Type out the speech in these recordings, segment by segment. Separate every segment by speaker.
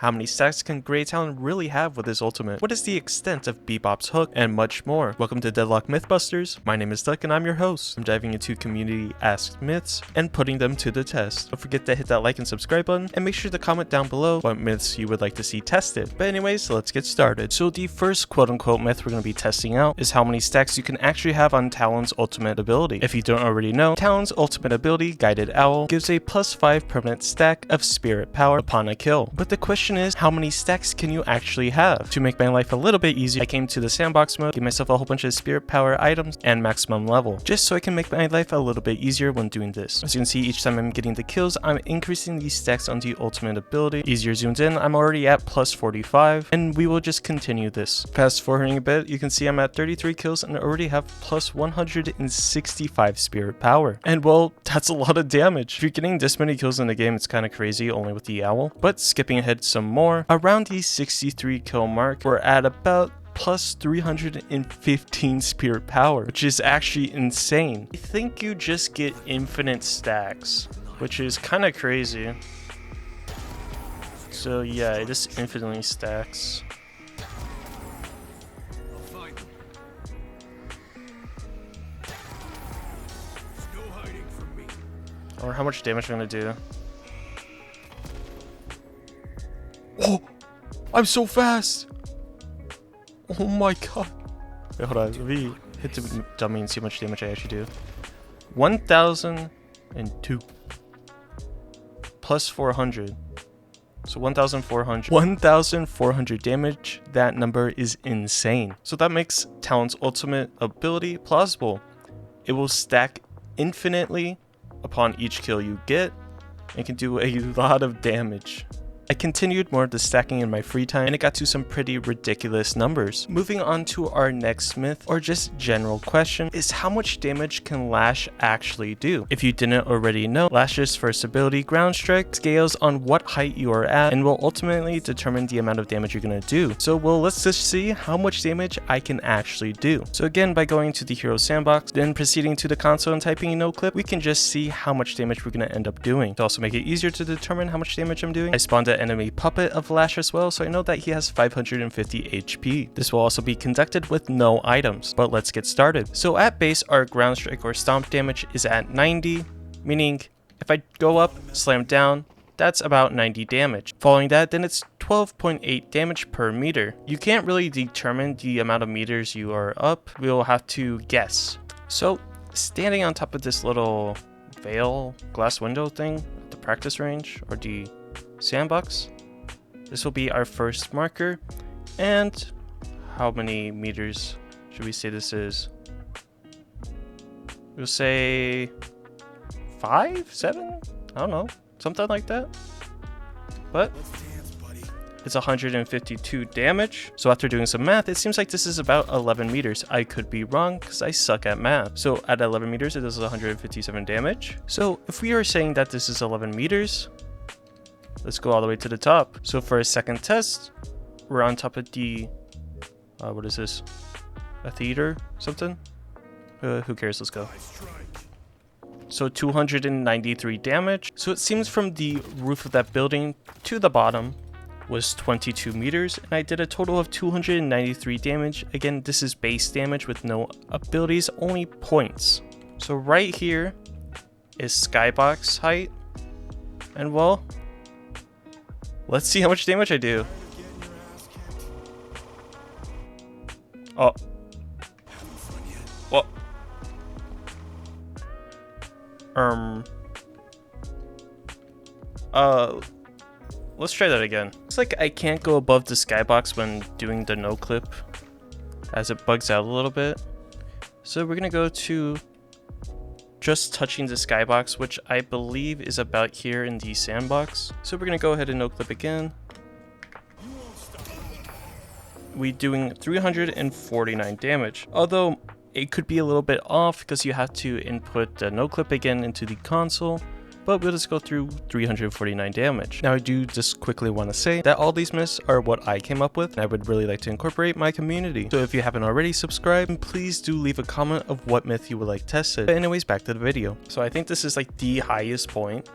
Speaker 1: How many stacks can Grey Talon really have with his ultimate? What is the extent of Bebop's hook? And much more. Welcome to Deadlock MythBusters. My name is Duck and I'm your host. I'm diving into community asked myths and putting them to the test. Don't forget to hit that like and subscribe button and make sure to comment down below what myths you would like to see tested. But anyways, let's get started. So the first quote unquote myth we're going to be testing out is how many stacks you can actually have on Talon's ultimate ability. If you don't already know, Talon's ultimate ability, Guided Owl, gives a +5 permanent stack of spirit power upon a kill. But the question is, how many stacks can you actually have? To make my life a little bit easier, I came to the sandbox mode, gave myself a whole bunch of spirit power items and maximum level, just so I can make my life a little bit easier when doing this. As you can see, each time I'm getting the kills, I'm increasing these stacks on the ultimate ability. Easier zoomed in, I'm already at +45, and we will just continue this. Fast forwarding a bit, you can see I'm at 33 kills and I already have +165 spirit power. And well, that's a lot of damage. If you're getting this many kills in the game, it's kind of crazy, only with the owl. But skipping ahead some more, around the 63 kill mark, we're at about +315 spirit power, which is actually insane. I think you just get infinite stacks, which is kind of crazy. So yeah, it just infinitely stacks. Or how much damage I'm gonna do. Oh, I'm so fast! Oh my god. Wait, hold on. Let me hit the dummy and see how much damage I actually do. 1,002 plus 400. So 1,400. 1,400 damage. That number is insane. So that makes Talon's ultimate ability plausible. It will stack infinitely upon each kill you get and can do a lot of damage. I continued more of the stacking in my free time and it got to some pretty ridiculous numbers. Moving on to our next myth, or just general question, is how much damage can Lash actually do? If you didn't already know, Lash's first ability, Ground Strike, scales on what height you are at and will ultimately determine the amount of damage you're going to do. So well, let's just see how much damage I can actually do. So again, by going to the hero sandbox, then proceeding to the console and typing in no clip, we can just see how much damage we're going to end up doing. To also make it easier to determine how much damage I'm doing, I spawned an enemy puppet of Lash as well, so I know that he has 550 HP. This will also be conducted with no items, but let's get started. So at base, our ground strike or stomp damage is at 90, meaning if I go up, slam down, that's about 90 damage. Following that, then it's 12.8 damage per meter. You can't really determine the amount of meters you are up, we'll have to guess. So standing on top of this little veil glass window thing, the practice range or the sandbox, this will be our first marker. And how many meters should we say this is? We'll say 5, 7, I don't know, something like that. But it's 152 damage. So after doing some math, it seems like this is about 11 meters. I could be wrong because I suck at math. So at 11 meters, it does 157 damage. So if we are saying that this is 11 meters, let's go all the way to the top. So for a second test, we're on top of the, what is this? A theater? Something? Who cares? Let's go. So 293 damage. So it seems from the roof of that building to the bottom was 22 meters. And I did a total of 293 damage. Again, this is base damage with no abilities, only points. So right here is skybox height. And well, let's see how much damage I do. Oh. Well. Let's try that again. Looks like I can't go above the skybox when doing the no clip, as it bugs out a little bit. So we're gonna go to just touching the skybox, which I believe is about here in the sandbox. So we're gonna go ahead and no clip again. We're doing 349 damage, although it could be a little bit off because you have to input the no clip again into the console. But we'll just go through 349 damage. Now I do just quickly want to say that all these myths are what I came up with, and I would really like to incorporate my community. So if you haven't already subscribed, please do leave a comment of what myth you would like tested. But anyways, back to the video. So I think this is like the highest point.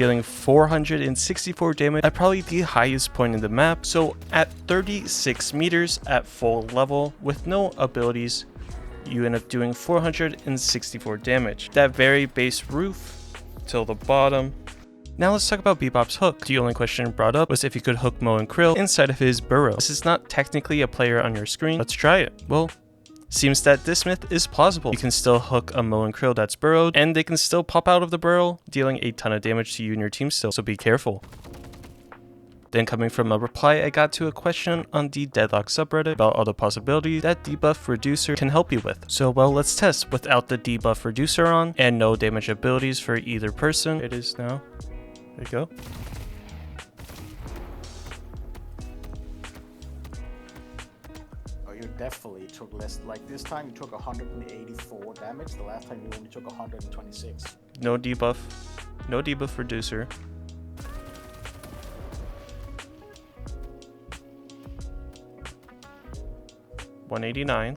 Speaker 1: dealing 464 damage at probably the highest point in the map. So at 36 meters at full level with no abilities, you end up doing 464 damage. That very base roof till the bottom. Now let's talk about Bebop's hook. The only question brought up was if you could hook Mo and Krill inside of his burrow. This is not technically a player on your screen. Let's try it. Well, seems that this myth is plausible. You can still hook a Mo and Krill that's burrowed, and they can still pop out of the burrow, dealing a ton of damage to you and your team still, so be careful. Then coming from a reply I got to a question on the Deadlock subreddit about all the possibilities that Debuff Reducer can help you with. So well, let's test without the Debuff Reducer on and no damage abilities for either person. It is now. There you go.
Speaker 2: Oh, you definitely took less. Like this time you took 184 damage. The last time you only took 126.
Speaker 1: No debuff. No debuff reducer. $189.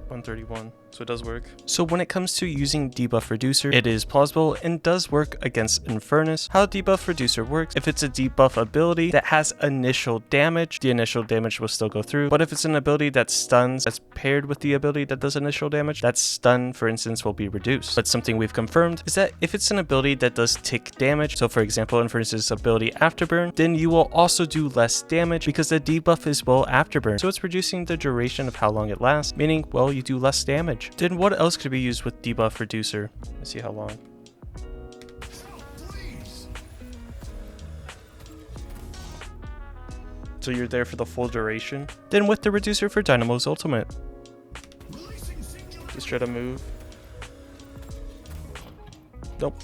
Speaker 1: 131. So it does work. So when it comes to using Debuff Reducer, it is plausible and does work against Infernus. How Debuff Reducer works: if it's a debuff ability that has initial damage, the initial damage will still go through. But if it's an ability that stuns, that's paired with the ability that does initial damage, that stun, for instance, will be reduced. But something we've confirmed is that if it's an ability that does tick damage, so for example, Infernus' ability Afterburn, then you will also do less damage because the debuff is well Afterburn. So it's reducing the duration of how long it lasts, meaning, well, you do less damage. Then what else could be used with Debuff Reducer? Let's see how long. So you're there for the full duration? Then with the Reducer for Dynamo's ultimate. Just try to move. Nope.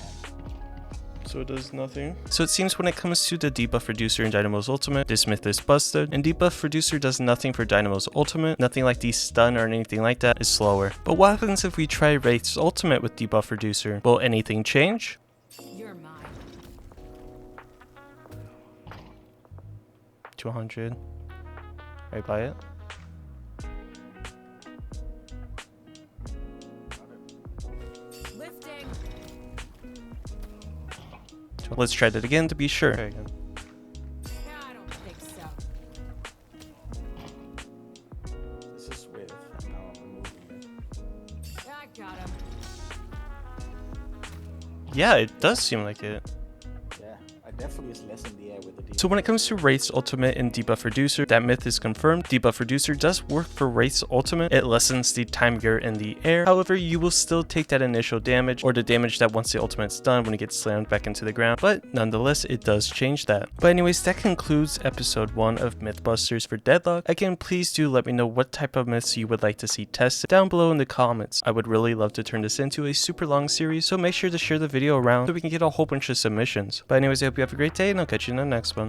Speaker 1: So it does nothing. So it seems when it comes to the Debuff Reducer in Dynamo's ultimate, this myth is busted, and Debuff Reducer does nothing for Dynamo's ultimate. Nothing like the stun or anything like that is slower. But what happens if we try Wraith's ultimate with Debuff Reducer? Will anything change?
Speaker 3: You're mine.
Speaker 1: 200. I buy it.
Speaker 3: Lifting.
Speaker 1: Let's try that again to be sure.
Speaker 3: I don't think so.
Speaker 2: This is with, and now I'm removing it.
Speaker 3: I got him.
Speaker 1: Yeah, it does seem like it.
Speaker 2: Yeah, I definitely is less in the air with the debuff.
Speaker 1: So when it comes to Wraith's ultimate and Debuff Reducer, that myth is confirmed. Debuff Reducer does work for Wraith's ultimate. It lessens the time you're in the air. However, you will still take that initial damage, or the damage that once the ultimate's done when it gets slammed back into the ground. But nonetheless, it does change that. But anyways, that concludes episode 1 of MythBusters for Deadlock. Again, please do let me know what type of myths you would like to see tested down below in the comments. I would really love to turn this into a super long series, so make sure to share the video around so we can get a whole bunch of submissions. But anyways, I hope you have a great day, and I'll catch you in the next one.